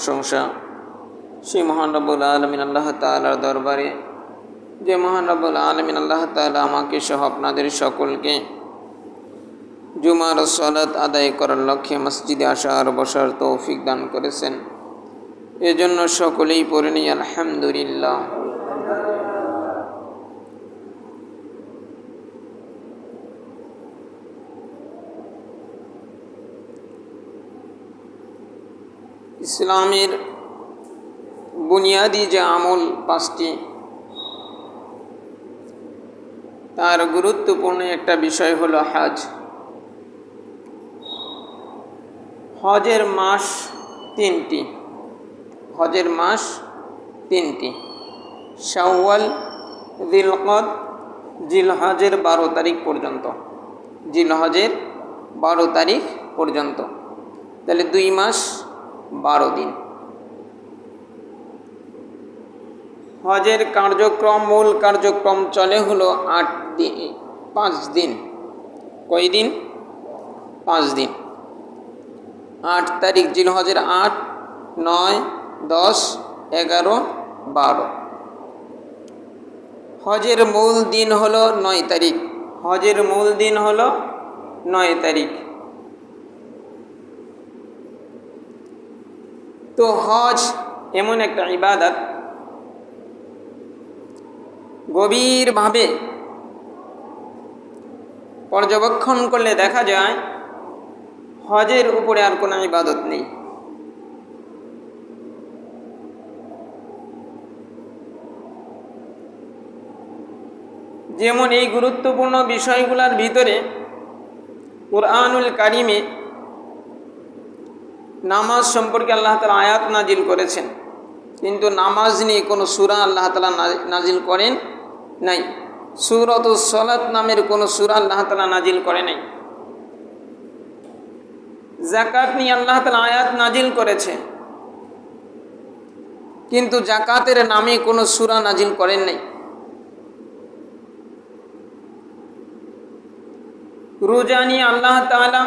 প্রশংসা সেই মহান রব্বুল আলামিন আল্লাহ তাআলার দরবারে, যে মহান রব্বুল আলামিন আল্লাহ তাআলা আমাকে সহ আপনাদের সকলকে জুমার সালাত আদায় করার লক্ষ্যে মসজিদে আসার বসার তৌফিক দান করেছেন। এজন্য সকলেই পড়ে নিই আলহামদুলিল্লাহ। ইসলামের বুনিয়াদি যে আমল পাঁচটি, তার গুরুত্বপূর্ণ একটা বিষয় হলো হজ। হজের মাস তিনটি, হজের মাস তিনটি, শাওয়াল, জিলকদ, জিলহজের 12 তারিখ পর্যন্ত, জিলহজের 12 তারিখ পর্যন্ত, তাহলে 2 মাস 12 দিন। হজের কার্যক্রম, মূল কার্যক্রম চলে হলো 5 দিন। কয় দিন? 5 দিন। 8 তারিখ জিলহজের, 8, 9, 10, 11, 12। হজের মূল দিন হলো 9 তারিখ, হজের মূল দিন হলো 9 তারিখ। তো হজ এমন একটা ইবাদত, গভীরভাবে পর্যবেক্ষণ করলে দেখা যায় হজের উপরে আর কোনো ইবাদত নেই। যেমন এই গুরুত্বপূর্ণ বিষয়গুলোর ভিতরে কুরআনুল কারিমে নামাজ সম্পর্কে আল্লাহ তাআলা আয়াত নাজিল করেছেন, কিন্তু নামাজ নিয়ে কোনো সূরা আল্লাহ তাআলা নাজিল করেন নাই। সূরাতুস সালাত নামের কোনো সূরা আল্লাহ তাআলা নাজিল করে নাই। যাকাত নিয়ে আল্লাহ তাআলা আয়াত নাজিল করেছে, কিন্তু যাকাতের নামে কোনো সূরা নাজিল করেন নাই। রোজা নিয়ে আল্লাহ তাআলা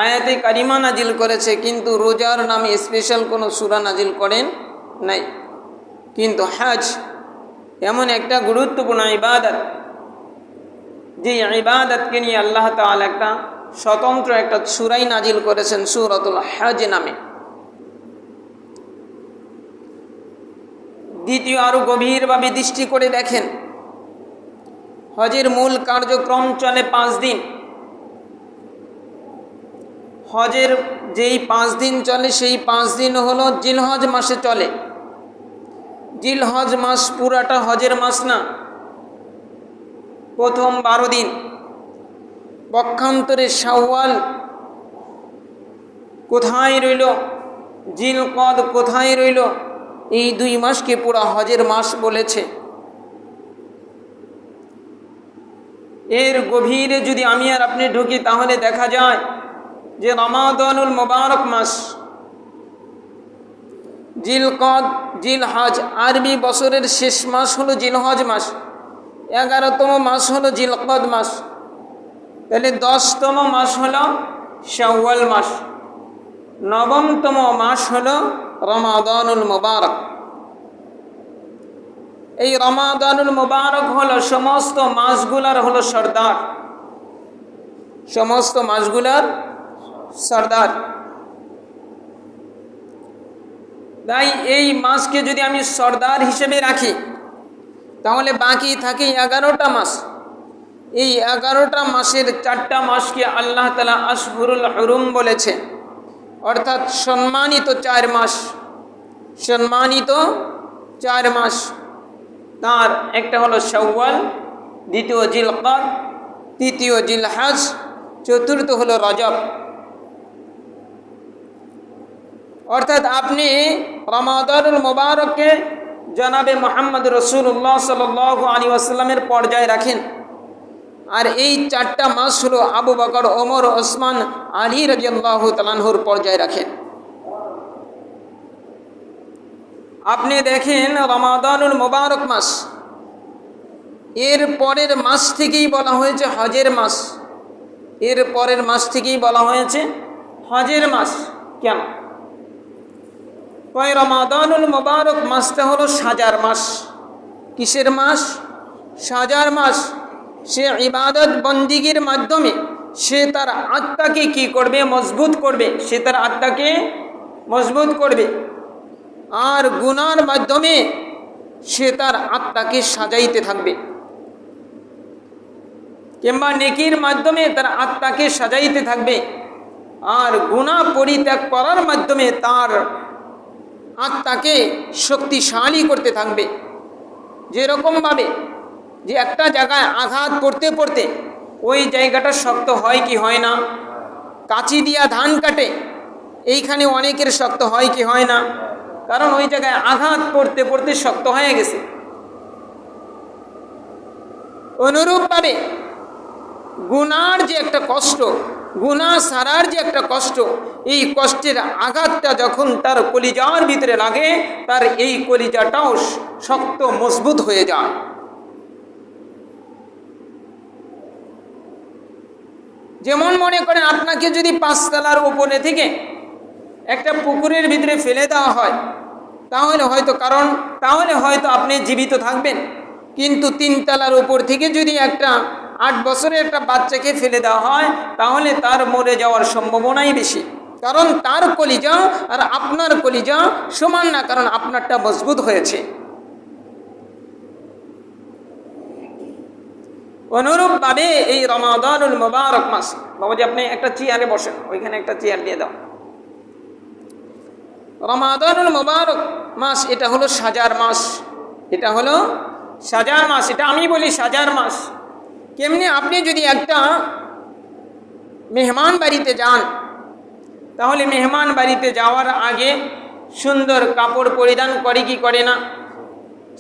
আয়াতে কারিমা নাজিল করেছে, কিন্তু রোজার নামে স্পেশাল কোনো সূরা নাজিল করেন নাই। কিন্তু হজ এমন একটা গুরুত্বপূর্ণ ইবাদত, যে ইবাদতকে নিয়ে আল্লাহ তাআলা একটা স্বতন্ত্র একটা সূরাই নাজিল করেছেন, সূরাতুল হজ নামে। দ্বিতীয়, আরো গভীরভাবে দৃষ্টি করে দেখেন, হজের মূল কার্যক্রম চলে 5 দিন। হজের যেই 5 দিন চলে, সেই 5 দিন হলো জিলহজ মাসে চলে। জিলহজ মাস পুরাটা হজের মাস না, প্রথম 12 দিন, পক্ষান্তরে শাওয়াল কোথায় রইল, জিলকদ কোথায় রইল, এই 2 মাসকে পুরা হজের মাস বলেছে। এর গভীরে যদি আমি আর আপনি ঢুকি, তাহলে দেখা যায় যে রমাদানুল মুবারক মাস, জিলকদ, জিলহজ, আরবি বছরের শেষ মাস হলো জিলহজ মাস, 11তম মাস হলো জিলকদ মাস, তাহলে 10তম মাস হলো শাওয়াল মাস, 9তম মাস হলো রমাদানুল মুবারক। এই রমাদানুল মুবারক হলো সমস্ত মাসগুলার হলো সর্দার, সমস্ত মাসগুলার সর্দার। তাই এই মাসকে যদি আমি সর্দার হিসেবে রাখি, তাহলে বাকি থাকে 11টা মাস। এই 11টা মাসের 4টা মাসকে আল্লাহ তাআলা আশহুরুল হুরুম বলেছে, অর্থাৎ সম্মানিত 4 মাস, সম্মানিত 4 মাস। তার একটা হলো শাওয়াল, দ্বিতীয় জিলকদ, তৃতীয় জিলহজ, চতুর্থ হলো রজব। অর্থাৎ আপনি রমাদানুল মুবারককে জনাবে মুহাম্মদ রাসূলুল্লাহ সাল্লাল্লাহু আলাইহি ওয়াসাল্লামের পর্যায়ে রাখেন, আর এই 4টা মাস হলো আবু বকর, ওমর, ওসমান, আলী রাদিয়াল্লাহু তাআলা আনহুর পর্যায়ে রাখেন। আপনি দেখেন রমাদানুল মুবারক মাস, এর পরের মাস থেকেই বলা হয়েছে হজের মাস, এর পরের মাস থেকেই বলা হয়েছে হজের মাস। কেন? তাই রমাদানুল মুবারক মাসটা হলো সাজার মাস। কিসের মাস? সাজার মাস। সে ইবাদত বন্দিগির মাধ্যমে সে তার আত্মাকে কি করবে? মজবুত করবে। সে তার আত্মাকে মজবুত করবে। আর গুনার মাধ্যমে সে তার আত্মাকে সাজাইতে থাকবে, কিংবা নেকির মাধ্যমে তার আত্মাকে সাজাইতে থাকবে। আর গুনাহ পরিত্যাগ করার মাধ্যমে তার আত্মাকে শক্তিশালী করতে থাকবে। যেরকমভাবে যে একটা জায়গায় আঘাত পড়তে পড়তে ওই জায়গাটা শক্ত হয় কি হয় না? কাঁচি দিয়া ধান কাটে, এইখানে অনেকের শক্ত হয় কি হয় না? কারণ ওই জায়গায় আঘাত পড়তে পড়তে শক্ত হয়ে গেছে। অনুরূপভাবে গুনার যে একটা কষ্ট, গুনাহ সারার যে একটা কষ্ট, এই কষ্টের আঘাতটা যখন তার কলিজার ভিতরে লাগে, তার এই কলিজাটাও শক্ত মজবুত হয়ে যায়। যেমন মনে করেন আপনাকে যদি 5 তলার উপরে থেকে একটা পুকুরের ভিতরে ফেলে দেওয়া হয়, তাহলে হয়তো আপনি জীবিত থাকবেন। কিন্তু 3 তলার উপর থেকে যদি একটা 8 বছরের একটা বাচ্চাকে ফেলে দেওয়া হয়, তাহলে তার মরে যাওয়ার সম্ভাবনাই বেশি। কারণ তার কলিজা আর আপনার কলিজা সমান না, কারণ আপনারটা মজবুত হয়েছে। অনুরূপভাবে এই রমাদানুল মুবারক মাস, বাবাজি আপনি একটা চেয়ারে বসেন, ওইখানে একটা চেয়ার দিয়ে দাও। রমাদানুল মুবারক মাস এটা হলো সাজার মাস। এটা হলো সাজার মাস। এটা আমি বলি সাজার মাস। কেমনি? আপনি যদি একটা মেহমান বাড়িতে যান, তাহলে মেহমান বাড়িতে যাওয়ার আগে সুন্দর কাপড় পরিধান করে কি করে না?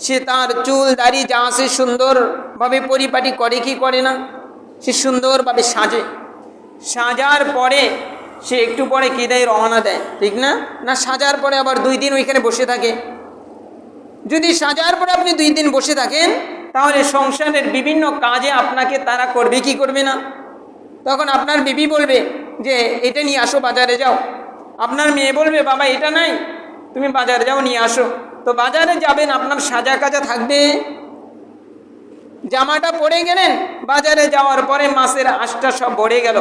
সে তার চুল দাড়ি যা আছে সুন্দরভাবে পরিপাটি করে কি করে না? সে সুন্দরভাবে সাজে। সাজার পরে সে একটু পরে কি দেয়? রওনা দেয়, ঠিক না? না সাজার পরে আবার 2 দিন ওইখানে বসে থাকে? যদি সাজার পরে আপনি 2 দিন বসে থাকেন, তাহলে সংসারের বিভিন্ন কাজে আপনাকে তারা করবে কি করবে না? তখন আপনার বিবি বলবে যে এটা নিয়ে আসো, বাজারে যাও। আপনার মেয়ে বলবে বাবা এটা নাই, তুমি বাজারে যাও নিয়ে আসো। তো বাজারে যাবেন, আপনার সাজা কাজা থাকবে। জামাটা পরে গেলেন, বাজারে যাওয়ার পরে মাছের আঁশটা সব ভরে গেল,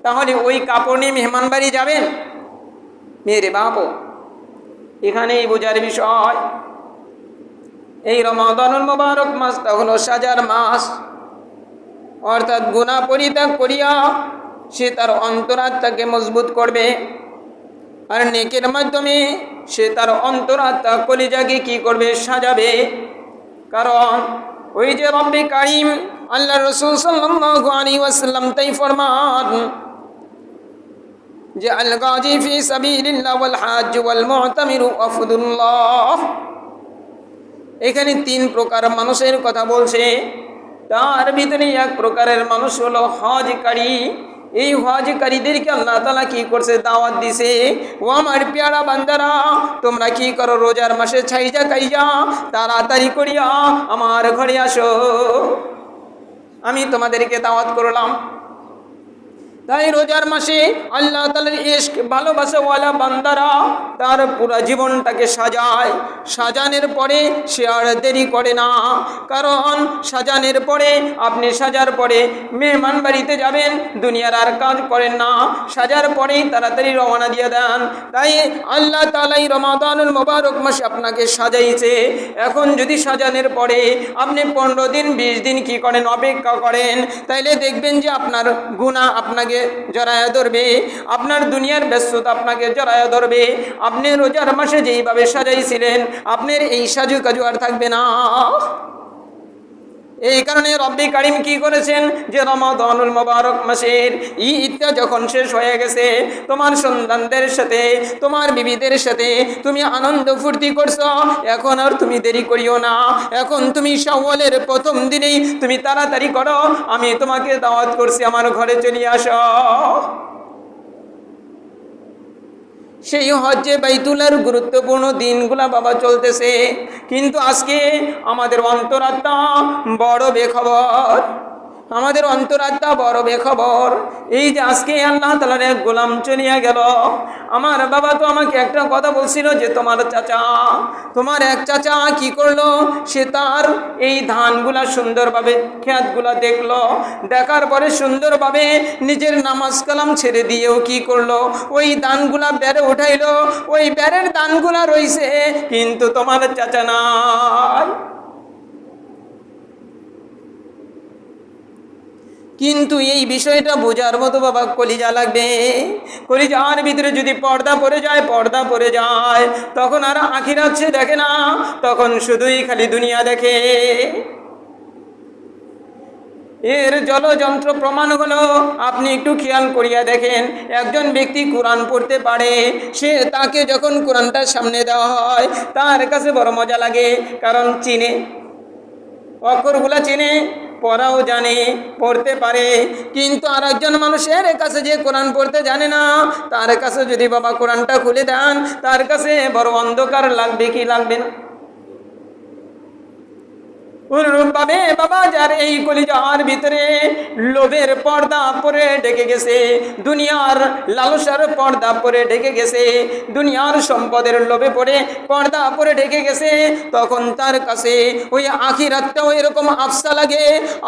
তাহলে ওই কাপড় নিয়ে মেহমান বাড়ি যাবেন? মেরে বাবু, এখানেই বোঝার বিষয়। এই রমাদানুল মুবারক মাসটা হলো সাজার মাস। অর্থাৎ গুনাহ পরিত্যাগ করিয়া সে তার অন্তরাত্মাকে মজবুত করবে, আর নেকের মাধ্যমে সে তার অন্তরাত্মা কলিজাকে কি করবে? সাজাবে। কারণ ওই যে রব্বে কারীম আল্লাহ রাসূল সাল্লাল্লাহু আলাইহি ওয়াসাল্লাম তাই ফরমান যে আল গাজি ফি সাবিলিল্লাহ ওয়াল হাজ্জ ওয়াল মু'তামিরু আফদুল্লাহ। এখানে 3 প্রকার মানুষের কথা বলছে। তার ভিতরে এক প্রকারের মানুষ হলো হজকারী। এই হজকারীদেরকে আল্লাহ তাআলা কি করছে? দাওয়াত দিছে, ও আমার পেয়ারা বান্দারা, তোমরা কি করো? রোজার মাসে ছাইজা কাইজা তাড়াতাড়ি করিয়া আমার ঘরে আসো, আমি তোমাদেরকে দাওয়াত করলাম। তাই রোজার মাসে আল্লাহ তাআলার ইশক ভালোবাসাওয়ালা বান্দারা তার পুরো জীবনটাকে সাজায়। সাজানোর পরে সে আর দেরি করে না, কারণ সাজানোর পরে আপনি সাজার পরে মেহমান বাড়িতে যাবেন, দুনিয়ার আর কাজ করেন না, সাজার পরেই তাড়াতাড়ি রওনা দিয়ে দেন। তাই আল্লাহ তাআলা এই রমাদানুল মুবারক মাসে আপনাকে সাজাইছে। এখন যদি সাজানোর পরে আপনি 15 দিন 20 দিন কি করেন? অপেক্ষা করেন, তাইলে দেখবেন যে আপনার গুনাহ আপনাকে জড়ায়া ধরবে, আপনার দুনিয়ার ব্যস্ততা আপনাকে জড়ায়া ধরবে। আপনি রোজার মাসে যেইভাবে সাজাইছিলেন, আপনার এই সাজু কাজু আর থাকবে না। এই কারণে রব্বে কারীম কি করেছেন? যে রমাদানুল মুবারক মাসের ঈদটা যখন শেষ হয়ে গেছে, তোমার সন্তানদের সাথে, তোমার বিবিদের সাথে তুমি আনন্দ ফুর্তি করছো, এখন আর তুমি দেরি করিও না। এখন তুমি শাওয়ালের প্রথম দিনেই তুমি তাড়াতাড়ি করো, আমি তোমাকে দাওয়াত করছি, আমার ঘরে চলে আসো। সেই হজ্জে বাইতুল্লাহর গুরুত্বপূর্ণ দিনগুলা বাবা চলতেছে, কিন্তু আজকে আমাদের অন্তরাত্মা বড় বেখবর। আমাদের অন্তরাত্মা বড় বেখবর। এই যে আজকে আল্লাহ তাআলার এক গোলাম চলিয়া গেল। আমার বাবা তো আমাকে একটা কথা বলছিল যে তোমার এক চাচা কি করলো, সে তার এই ধানগুলা সুন্দরভাবে ক্ষেতগুলা দেখলো, দেখার পরে সুন্দরভাবে নিজের নামাজ কালাম ছেড়ে দিয়েও কি করলো, ওই ধানগুলা বেড়ে উঠাইলো। ওই বেড়ের ধানগুলা রইছে, কিন্তু তোমার চাচা নাই। কিন্তু এই বিষয়টা বোঝার মতো বাবা কলিজা লাগবে। কলিজার ভিতরে যদি পর্দা পড়ে যায়, তখন আর আখিরাত সে দেখে না, তখন শুধুই খালি দুনিয়া দেখে। এর জলযন্ত্র প্রমাণ হলো, আপনি একটু খেয়াল করিয়া দেখেন, একজন ব্যক্তি কোরআন পড়তে পারে, তাকে যখন কোরআনটা সামনে দেওয়া হয় তার কাছে বড় মজা লাগে, কারণ চিনে, অক্ষরগুলা চিনে, পড়াও জানে, পড়তে পারে। কিন্তু আর একজন মানুষের কাছে যে কোরআন পড়তে জানে না, তার কাছে যদি বাবা কোরআনটা খুলে দেন, তার কাছে বড় অন্ধকার লাগবে কি লাগবে না? অনুরূপভাবে বাবা যার এই কলিজার ভিতরে লোভের পর্দা পরে ঢেকে গেছে, দুনিয়ার লালসার পর্দা পরে ঢেকে গেছে, দুনিয়ার সম্পদের লোভে পড়ে পর্দা পরে ঢেকে গেছে, তখন তার কাছে ওই আখিরাতটাও এরকম আফসা লাগে,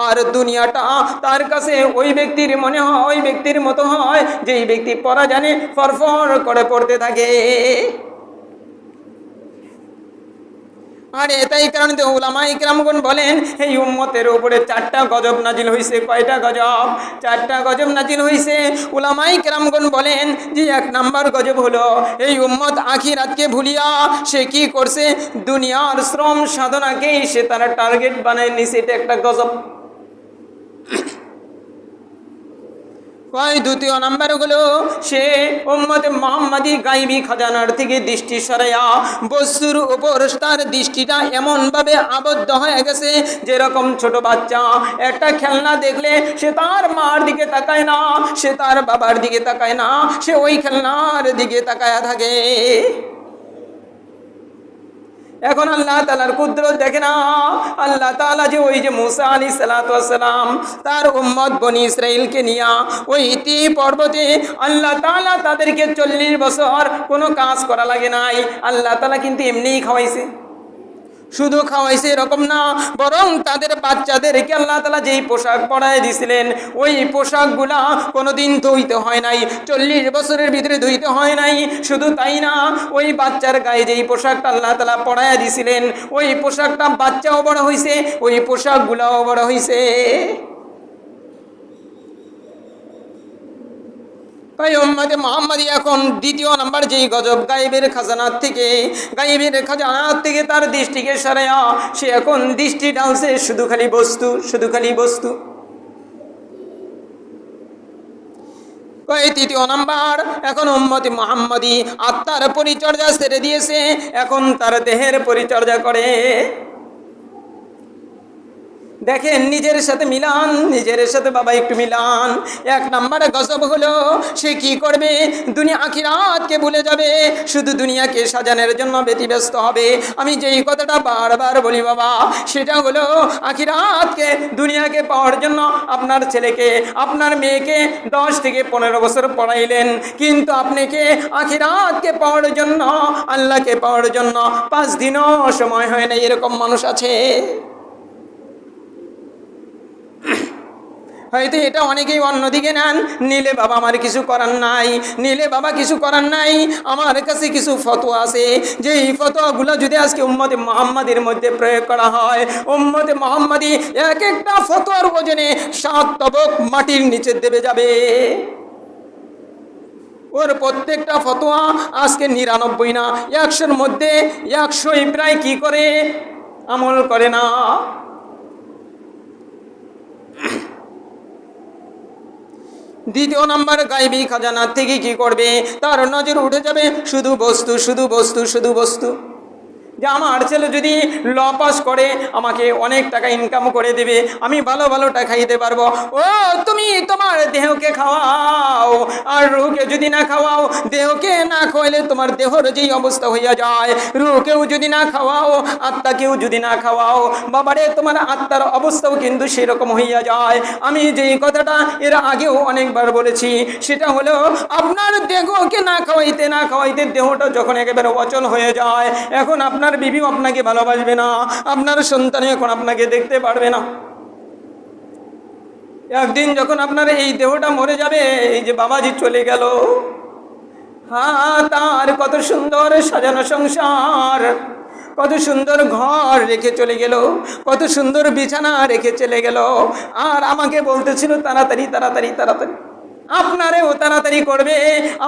আর দুনিয়াটা তার কাছে ওই ব্যক্তির মনে হয়, ওই ব্যক্তির মতো হয় যেই ব্যক্তি পড়া জানে, ফরফর করে পড়তে থাকে। আর এটাই কারণে তো উলামা ইকরামগণ বলেন, এই উম্মতের উপরে 4টা গজব নাজিল হয়েছে। কয়টা গজব? 4টা গজব নাজিল হয়েছে। উলামা ইকরামগণ বলেন যে 1 নাম্বার গজব হলো, এই উম্মত আখিরাতকে ভুলিয়া সে কি করছে, দুনিয়ার শ্রম সাধনাকেই সে তারা টার্গেট বানায় নিছে। এটা একটা গজব। দ্বিতীয় নাম্বার হলো, সে উম্মতে মুহাম্মাদি গায়বী খাজানার থেকে দৃষ্টি সরাইয়া বস্তুর উপর তার দৃষ্টিটা এমনভাবে আবদ্ধ হয়ে গেছে, যেরকম ছোট বাচ্চা একটা খেলনা দেখলে সে তার মার দিকে তাকায় না, সে তার বাবার দিকে তাকায় না, সে ওই খেলনার দিকে তাকায়া থাকে। এখন আল্লাহ তাআলার কুদরত দেখে না। আল্লাহ তাআলা যে ওই যে মুসা আলাইহিস সালাতু ওয়াস সালাম তার উম্মত বনি ইসরাইলকে নিয়া ওই তি পর্বতে আল্লাহ তাআলা তাদেরকে 40 বছর কোনো কাজ করা লাগে নাই। আল্লাহ তাআলা কিন্তু এমনিই খাওয়াইছে। শুধু খাওয়াইছে এরকম না, বরং তাদের বাচ্চাদেরকে আল্লাহ তাআলা যেই পোশাক পরায় দিয়েছিলেন, ওই পোশাকগুলা কোনোদিন ধুইতে হয় নাই, 40 বছরের ভিতরে ধুইতে হয় নাই। শুধু তাই না, ওই বাচ্চার গায়ে যেই পোশাকটা আল্লাহ তাআলা পরায় দিয়েছিলেন, ওই পোশাকটা বাচ্চাও বড় হয়েছে, ওই পোশাকগুলাও বড় হয়েছে। তাই উম্মতে মুহাম্মাদি এখন দ্বিতীয় নাম্বার যেই গজব, গায়েবের খাজানার থেকে তার দৃষ্টিকে সরাইয়া সে এখন দৃষ্টি ডালছে শুধু খালি বস্তু। তৃতীয় নাম্বার, এখন উম্মতে মুহাম্মাদি আত্মার পরিচর্যা ছেড়ে দিয়েছে, এখন তার দেহের পরিচর্যা করে। দেখেন নিজের সাথে মিলান, নিজের সাথে বাবা একটু মিলান। 1 নম্বরে গজব হলো, সে কি করবে, দুনিয়া আখিরাতকে ভুলে যাবে, শুধু দুনিয়াকে সাজানোর জন্য ব্যতিব্যস্ত হবে। আমি যেই কথাটা বারবার বলি বাবা, সেটা হলো আখিরাতকে, দুনিয়াকে পাওয়ার জন্য আপনার ছেলেকে, আপনার মেয়েকে 10 থেকে 15 বছর পড়াইলেন, কিন্তু আপনাকে আখিরাতকে পাওয়ার জন্য, আল্লাহকে পাওয়ার জন্য 5 দিনও সময় হয় না। এরকম মানুষ আছে। হয়তো এটা অনেকেই অন্যদিকে নেন, নিলে বাবা আমার কিছু করার নাই, আমার কাছে কিছু ফতোয়া আছে, যে এই ফতোয়াগুলো যদি আজকে উম্মতে মুহাম্মাদির মধ্যে প্রয়োগ করা হয়, উম্মতে মুহাম্মাদি এক একটা ফতোয়ার ওজনে 7 তবক মাটির নিচে দেবে যাবে। ওর প্রত্যেকটা ফতোয়া আজকে 99 না, 100-র মধ্যে 100ই প্রায় কি করে, আমল করে না। দ্বিতীয় নাম্বার, গায়বী খাজানা থেকে কি করবে, তার নজর উঠে যাবে শুধু বস্তু। যে আমার ছেলে যদি ল পাস করে আমাকে অনেক টাকা ইনকাম করে দেবে, আমি ভালো ভালো টাকা খাইতে পারবো। ও তুমি তোমার দেহকে খাওয়াও, আর রুহকে যদি না খাওয়াও, দেহকে না খাওয়াইলে তোমার দেহর যেই অবস্থা হইয়া যায়, রুহকেও যদি না খাওয়াও, আত্মাকেও যদি না খাওয়াও, বাবারে তোমার আত্মার অবস্থাও কিন্তু সেরকম হইয়া যায়। আমি যেই কথাটা এর আগেও অনেকবার বলেছি, সেটা হলো আপনার দেহকে না খাওয়াইতে দেহটা যখন একেবারে অচল হয়ে যায়, এখন আপনার বিবিও আপনাকে ভালোবাসবে না, আপনার সন্তান এখন আপনাকে দেখতে পারবে না। একদিন যখন আপনার এই দেহটা মরে যাবে, এই যে বাবাজি চলে গেল, হ্যাঁ তার কত সুন্দর সাজানো সংসার, কত সুন্দর ঘর রেখে চলে গেল, কত সুন্দর বিছানা রেখে চলে গেল, আর আমাকে বলতেছিল তাড়াতাড়ি তাড়াতাড়ি তাড়াতাড়ি। আপনারেও তাড়াতাড়ি করবে,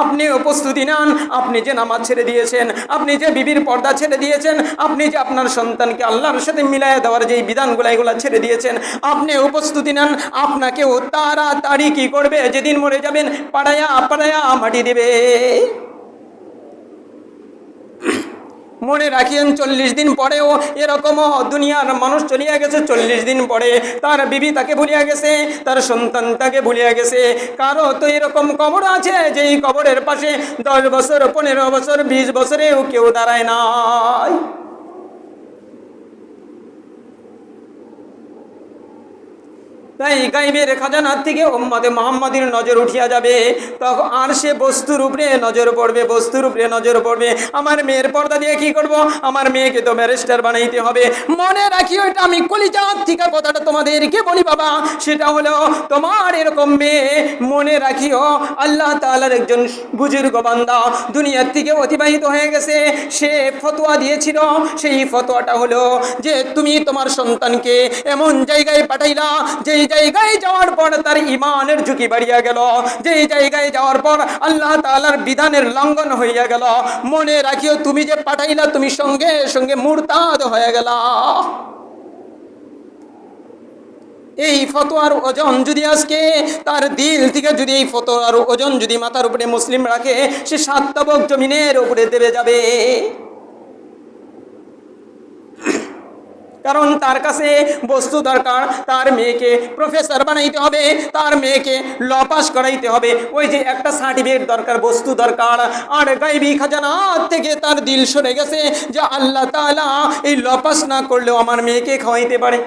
আপনিও প্রস্তুতি নেন। আপনি যে নামাজ ছেড়ে দিয়েছেন, আপনি যে বিবির পর্দা ছেড়ে দিয়েছেন, আপনি যে আপনার সন্তানকে আল্লাহর সাথে মিলাইয়া দেওয়ার যেই বিধানগুলো এগুলো ছেড়ে দিয়েছেন, আপনিও প্রস্তুতি নেন। আপনাকেও তাড়াতাড়ি কি করবে, যেদিন মরে যাবেন পাড়ায়া পাড়ায়া মাটি দেবে। মনে রাখিয়েন 40 দিন পরেও এরকমও দুনিয়ার মানুষ চলিয়া গেছে। 40 দিন পরে তার বিবি তাকে ভুলিয়া গেছে, তার সন্তান তাকে ভুলিয়া গেছে। কারো তো এরকম কবর আছে যেই কবরের পাশে 10 বছর 15 বছর 20 বছরেও কেউ দাঁড়ায় নাই। তাই গাইবের খাজানার থেকে উম্মতে মুহাম্মাদির নজর উঠিয়া যাবে, তখন আর সে বস্তুর উপরে নজর পড়বে, বস্তুর উপরে নজর পড়বে। আমার মেয়ের পর্দা দিয়ে কি করব, আমার মেয়েকে তো ব্যারিস্টার বানাইতে হবে। মনে রাখিও, এটা আমি কলিজার থেকে কথাটা তোমাদেরকে বলি বাবা, সেটা হলো তোমার এরকম মেয়ে, মনে রাখিও আল্লাহ তাআলার একজন বুজুর্গ বান্দা দুনিয়ার থেকে অতিবাহিত হয়ে গেছে, সে ফতোয়া দিয়েছিল। সেই ফতোয়াটা হলো যে তুমি তোমার সন্তানকে এমন জায়গায় পাঠাইলা যেই জায়গায় যাওয়ার পর তার ঈমানের ঝুঁকি বাড়িয়া গেল, যেই জায়গায় যাওয়ার পর আল্লাহ তাআলার বিধানের লঙ্ঘন হইয়া গেল। মনে রাখিও তুমি যে পাঠাইলা, তুমি সঙ্গে সঙ্গে মুরতাদ হয়ে গেলা। এই ফতোয়ার ওজন যদি আজকে তার দিল থেকে যদি এই ফতোয়ার ওজন যদি মাথার উপরে মুসলিম রাখে, সে 7 তবক জমিনের উপরে দেবে যাবে। কারণ তার কাছে বস্তু দরকার, তার মেয়েকে প্রফেসর বানাইতে হবে, তার মেয়েকে ল পাস করাইতে হবে। ওই যে একটা সার্টিফিকেট দরকার, বস্তু দরকার। আর গায়বী খাজানা থেকে তার দিল সরে গেছে যে আল্লাহ তাআলা এই ল পাস না করলেও আমার মেয়েকে খাওয়াইতে পারে।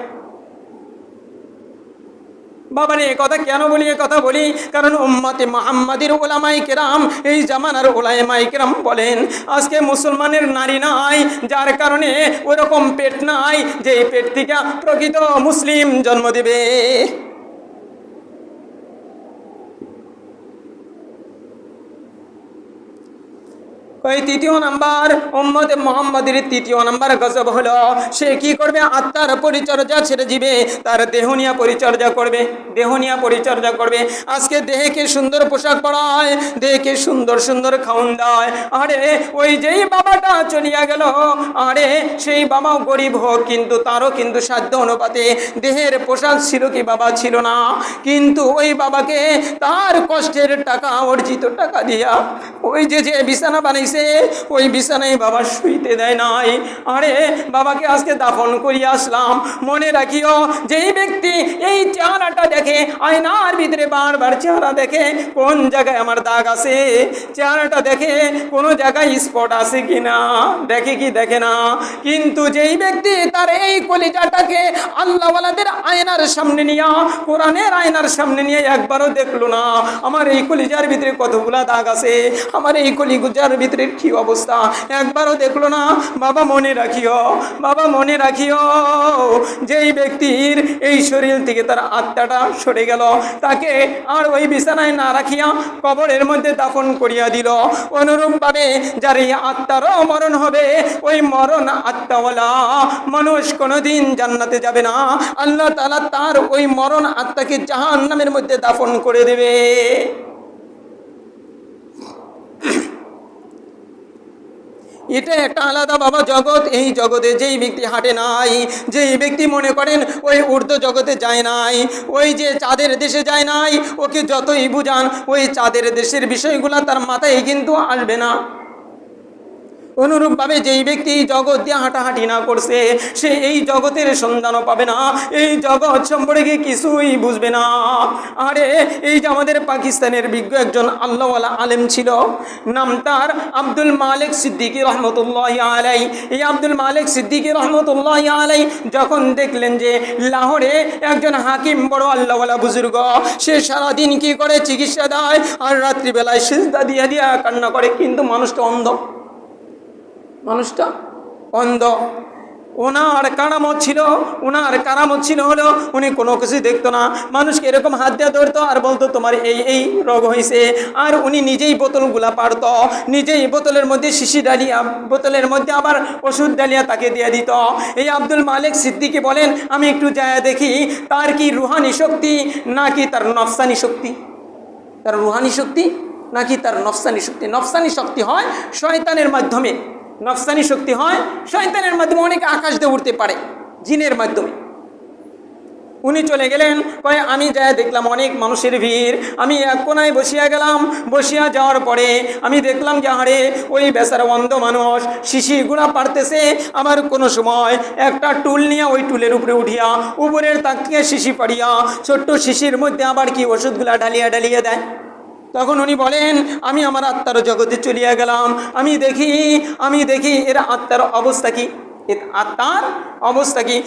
বাবারে এ কথা কেন বলি, এ কথা বলি কারণ উম্মতে মুহাম্মাদির উলামায়ে কেরাম, এই জামানার উলামায়ে কেরাম বলেন আজকে মুসলমানের নারী নাই, যার কারণে ওরকম পেট নাই যে পেট থেকে প্রকৃত মুসলিম জন্ম দেবে। ওই 3য় নাম্বার উম্মতে মুহাম্মাদের 3য় নাম্বার গজব হলো সে কি করবে, আত্মার পরিচর্যা ছেড়ে দিবে, তার দেহনিয়া পরিচর্যা করবে, দেহনিয়া পরিচর্যা করবে। আজকে দেহকে সুন্দর পোশাক পরায়, দেহকে সুন্দর সুন্দর খাওন দেয়। আরে ওই যেই বাবাটা চলিয়া গেল, আরে সেই বাবাও গরিব হোক, কিন্তু তারও কিন্তু সাধ্য অনুপাতে দেহের পোশাক ছিল কি বাবা ছিল না, কিন্তু ওই বাবাকে তার কষ্টের টাকা, অর্জিত টাকা দিয়া ওই যে বিছানা বানাইছে, ওই বিছানায় বাবা শুইতে দেয় নাই। আরে বাবাকে আজকে দাফন করিয়া আসলাম। মনে রাখিও যেই ব্যক্তি এই চেহারাটা দেখে, আয়নার ভিতরে বারবার চেহারা দেখে কোন জায়গায় আমার দাগ আছে, চেহারাটা দেখে কোনো জায়গায় স্পট আছে কিনা, দেখে কি দেখে না। কিন্তু যেই ব্যক্তি তার এই কলিজাটাকে আল্লাহওয়ালাদের আয়নার সামনে নিয়া, কোরআনের আয়নার সামনে নিয়ে একবারও দেখলো না আমার এই কলিজার ভিতরে কতগুলা দাগ আছে, আমার এই কলিজার ভিতরে কি অবস্থা, একবারও দেখলো না। বাবা মনে রাখিও, বাবা মনে রাখিও, যেই ব্যক্তির এই শরীর থেকে তার আত্মাটা সরে গেল, তাকে আর ওই বিছানায় না রাখিয়া কবরের মধ্যে দাফন করিয়া দিল, অনুরূপভাবে যার এই আত্মারও মরণ হবে, ওই মরণ আত্মাওয়ালা মানুষ কোনোদিন জান্নাতে যাবে না। আল্লাহ তাআলা তার ওই মরণ আত্মাকে জাহান্নামের মধ্যে দাফন করে দেবে। এটা একটা আলাদা বাবা জগৎ। এই জগতে যেই ব্যক্তি হাঁটে নাই, যেই ব্যক্তি মনে করেন ওই ঊর্ধ্ব জগতে যায় নাই, ওই যে চাঁদের দেশে যায় নাই, ওকে যতই বুঝান ওই চাঁদের দেশের বিষয়গুলো তার মাথায় কিন্তু আসবে না। অনুরূপভাবে যেই ব্যক্তি জগৎ দিয়ে হাঁটাহাঁটি না করছে সে এই জগতের সন্ধানও পাবে না, এই জগৎ সম্পর্কে কিছুই বুঝবে না। আরে এই যে আমাদের পাকিস্তানের বিজ্ঞ একজন আল্লাহওয়ালা আলেম ছিল, নাম তার আব্দুল মালিক সিদ্দিকী রহমতুল্লাহ আলাই। এই আব্দুল মালিক সিদ্দিকী রহমতুল্লাহ আলাই যখন দেখলেন যে লাহোরে একজন হাকিম বড় আল্লাহওয়ালা বুজুর্গ, সে সারাদিন কি করে চিকিৎসা দেয় আর রাত্রিবেলায় সিজদা দিয়া দিয়া কান্না করে, কিন্তু মানুষটা অন্ধ, মানুষটা অন্ধ। ওনার কারামত ছিল হলো উনি কোনো কিছু দেখতো না, মানুষকে এরকম হাত দিয়ে ধরতো আর বলতো তোমার এই রোগ হয়েছে, আর উনি নিজেই বোতলগুলা পারত, নিজেই বোতলের মধ্যে শিশি ডালিয়া, বোতলের মধ্যে আবার ওষুধ ডালিয়া তাকে দিয়ে দিত। এই আব্দুল মালিক সিদ্দিকী বলেন আমি একটু যায় দেখি তার কি রুহানি শক্তি নাকি তার নফসানি শক্তি, তার রুহানি শক্তি নাকি তার নফসানি শক্তি। নফসানি শক্তি হয় শয়তানের মাধ্যমে, নফসানি শক্তি হয় শয়তানের মাধ্যমে, অনেকে আকাশ দিয়ে উঠতে পারে জিনের মাধ্যমে। উনি চলে গেলেন, কয়ে আমি যায় দেখলাম অনেক মানুষের ভিড়, আমি এক কোনায় বসিয়া গেলাম, বসিয়া যাওয়ার পরে আমি দেখলাম যে হারে ওই বেচারা অন্ধ মানুষ শিশিগুলা পারতেছে, আবার কোনো সময় একটা টুল নিয়ে ওই টুলের উপরে উঠিয়া উপরের তাকিয়ে শিশি পাড়িয়া ছোট্ট শিশির মধ্যে আবার কি ওষুধগুলা ঢালিয়া ঢালিয়ে দেয়। তখন উনি বলেন আমি আমার আত্মার জগতে চলিয়া গেলাম, আমি দেখি এর আত্মার অবস্থা কি, আত্মার অবস্থা কি।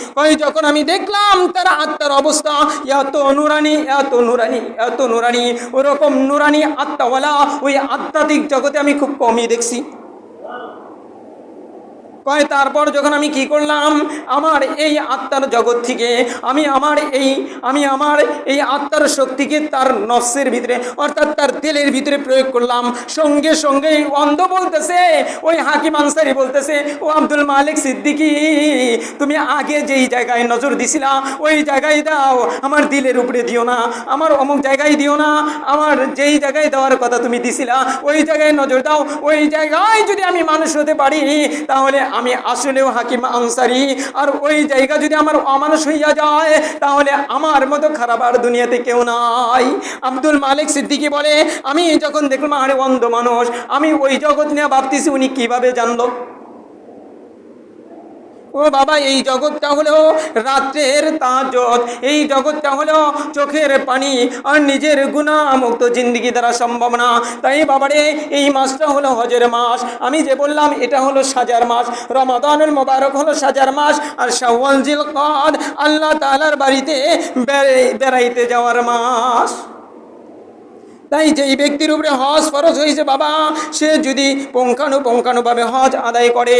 যখন আমি দেখলাম তার আত্মার অবস্থা এত নুরানি, ওরকম নুরানি আত্মাওয়ালা ওই আধ্যাত্মিক জগতে আমি খুব কমই দেখছি। তারপর যখন আমি কি করলাম, আমার এই আত্মার জগৎ থেকে আমি আমার এই আত্মার শক্তিকে তার নফসের ভিতরে অর্থাৎ তার দিলের ভিতরে প্রয়োগ করলাম। সঙ্গে সঙ্গে অন্ধ বলতেছে, ওই হাকিম আনসারি বলতেছে, ও আব্দুল মালিক সিদ্দিকী তুমি আগে যেই জায়গায় নজর দিছিলা ওই জায়গায় দাও, আমার দিলের উপরে দিও না, আমার অমুক জায়গায় দিও না, আমার যেই জায়গায় দেওয়ার কথা তুমি দিছিলা ওই জায়গায় নজর দাও। ওই জায়গায় যদি আমি মানুষ হতে পারি তাহলে আমি আসলেও হাকিম আনসারি, আর ওই জায়গা যদি আমার অমানুষ হইয়া যায় তাহলে আমার মতো খারাপ আর দুনিয়াতে কেউ নাই। আব্দুল মালিক সিদ্দিকী বলে আমি যখন দেখলাম আরে অন্ধ মানুষ, আমি ওই জগৎ নিয়ে ভাবতেছি উনি কিভাবে জানলো। ও বাবা, এই জগৎটা হলো রাত্রের তাহাজ্জুদ, এই জগৎটা হলো চোখের পানি আর নিজের গুনাহমুক্ত জিন্দেগি দ্বারা সম্ভব না। তাই বাবারে এই মাসটা হলো হজের মাস। আমি যে বললাম এটা হলো সাজার মাস, রমাদানুল মোবারক হলো সাজার মাস, আর শাওয়াল জিলকাদ আল্লাহ তাআলার বাড়িতে বেড়াইতে যাওয়ার মাস। তাই যেই ব্যক্তির উপরে হজ ফরজ হয়েছে বাবা, সে যদি পুঙ্খানুপুঙ্খানুভাবে হজ আদায় করে,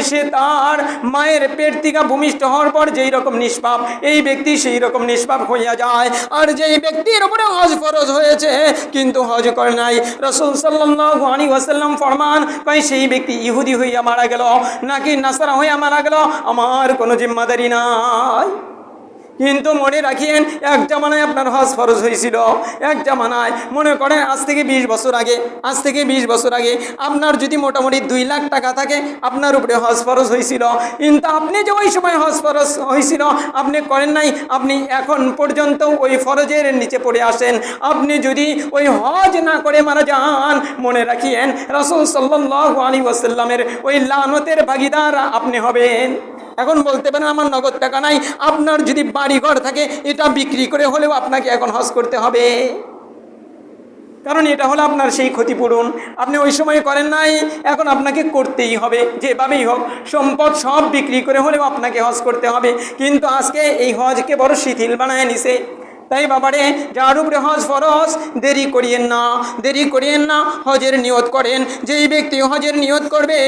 সে তার মায়ের পেট থেকে ভূমিষ্ঠ হওয়ার পর যেই রকম নিষ্পাপ, এই ব্যক্তি সেই রকম নিষ্পাপ হইয়া যায়। আর যেই ব্যক্তির উপরে হজ ফরজ হয়েছে কিন্তু হজ করে নাই, রাসূল সাল্লাল্লাহু আলাইহি ওয়াসাল্লাম ফরমান, সেই ব্যক্তি ইহুদি হইয়া মারা গেল নাকি নাসারা হইয়া মারা গেল, আমার কোনো জিম্মাদারি নাই। কিন্তু মনে রাখিয়েন, এক জামানায় আপনার হজ ফরজ হয়েছিল, এক জামানায় মনে করেন আজ থেকে 20 বছর আগে আপনার যদি মোটামুটি 2 লাখ টাকা থাকে আপনার উপরে হজ ফরজ হয়েছিল, কিন্তু আপনি যে ওই সময় হজ ফরজ হয়েছিল আপনি করেন নাই, আপনি এখন পর্যন্ত ওই ফরজের নিচে পড়ে আসেন। আপনি যদি ওই হজ না করে মারা যান, মনে রাখিয়েন রাসূল সাল্লাল্লাহু আলাইহি ওয়াসাল্লামের ওই লানতের ভাগীদার আপনি হবেন। এখন বলতে পারেন আমার নগদ টাকা নাই, আপনার যদি বাড়িঘর থাকে এটা বিক্রি করে হলেও আপনাকে এখন হজ করতে হবে, কারণ এটা হলো আপনার সেই ক্ষতিপূরণ। আপনি ওই সময় করেন নাই, এখন আপনাকে করতেই হবে, যেভাবেই হোক সম্পদ সব বিক্রি করে হলেও আপনাকে হজ করতে হবে। কিন্তু আজকে এই হজকে বড় শিথিল বানায় নিছে। তাই বাবারে, যার উপরে হজ ফরজ দেরি করিয়েন না, হজের নিয়ত করেন। যেই ব্যক্তি হজের নিয়ত করবে